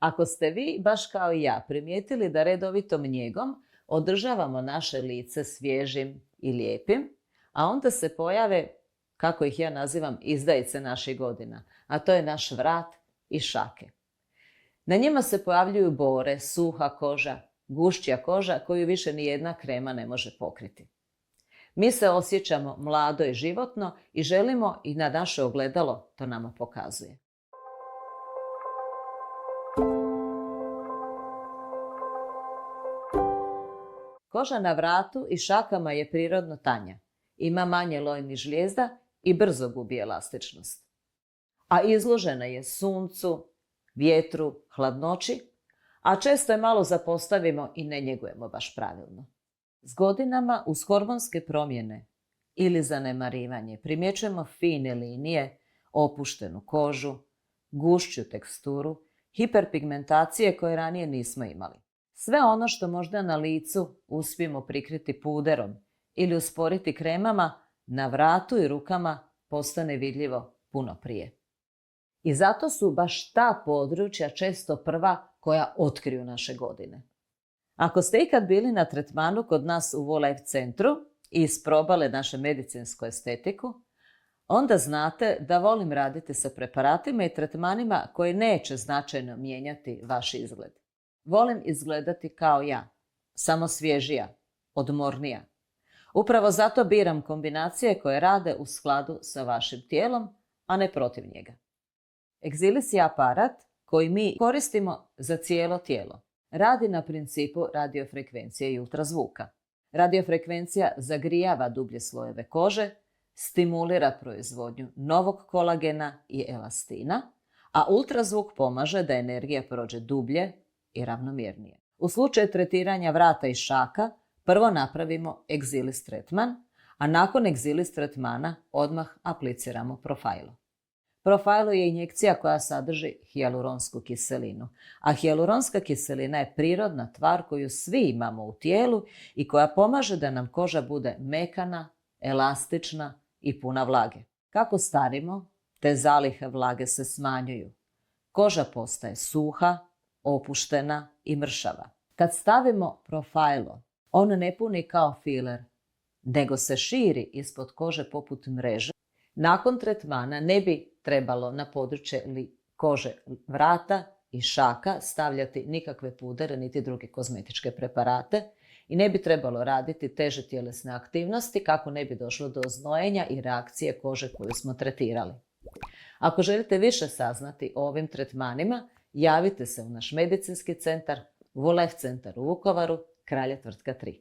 Ako ste vi, baš kao i ja, primijetili da redovitom njegom održavamo naše lice svježim i lijepim, a onda se pojave, kako ih ja nazivam, izdajice naših godina, a to je naš vrat i šake. Na njima se pojavljuju bore, suha koža, gušća koža koju više ni jedna krema ne može pokriti. Mi se osjećamo mlado i životno i želimo i na naše ogledalo to nama pokazuje. Koža na vratu i šakama je prirodno tanja. Ima manje lojnih žlijezda i brzo gubi elastičnost. A izložena je suncu, vjetru, hladnoći, a često je malo zapostavimo i ne njegujemo baš pravilno. S godinama uz hormonske promjene ili zanemarivanje primjećujemo fine linije, opuštenu kožu, gušću teksturu, hiperpigmentacije koje ranije nismo imali. Sve ono što možda na licu uspijemo prikriti puderom ili usporiti kremama, na vratu i rukama postane vidljivo puno prije. I zato su baš ta područja često prva koja otkriju naše godine. Ako ste ikad bili na tretmanu kod nas u WoLife centru i isprobale našu medicinsku estetiku, onda znate da volim raditi sa preparatima i tretmanima koji neće značajno mijenjati vaš izgled. Volim izgledati kao ja, samo svježija, odmornija. Upravo zato biram kombinacije koje rade u skladu sa vašim tijelom, a ne protiv njega. Exilis je aparat koji mi koristimo za cijelo tijelo. Radi na principu radiofrekvencije i ultrazvuka. Radiofrekvencija zagrijava dublje slojeve kože, stimulira proizvodnju novog kolagena i elastina, a ultrazvuk pomaže da energija prođe dublje i ravnomjernije. U slučaju tretiranja vrata i šaka prvo napravimo Exilis tretman, a nakon Exilis tretmana odmah apliciramo Profilo. Profilo je injekcija koja sadrži hijaluronsku kiselinu, a hijaluronska kiselina je prirodna tvar koju svi imamo u tijelu i koja pomaže da nam koža bude mekana, elastična i puna vlage. Kako starimo, te zalihe vlage se smanjuju. Koža postaje suha, opuštena i mršava. Kad stavimo Profilo, on ne puni kao filer, nego se širi ispod kože poput mreže. Nakon tretmana ne bi trebalo na područje kože vrata i šaka stavljati nikakve pudere niti druge kozmetičke preparate i ne bi trebalo raditi teže tjelesne aktivnosti kako ne bi došlo do znojenja i reakcije kože koju smo tretirali. Ako želite više saznati o ovim tretmanima, javite se u naš medicinski centar, WoLife centar u Vukovaru, Kralja Tvrtka 3.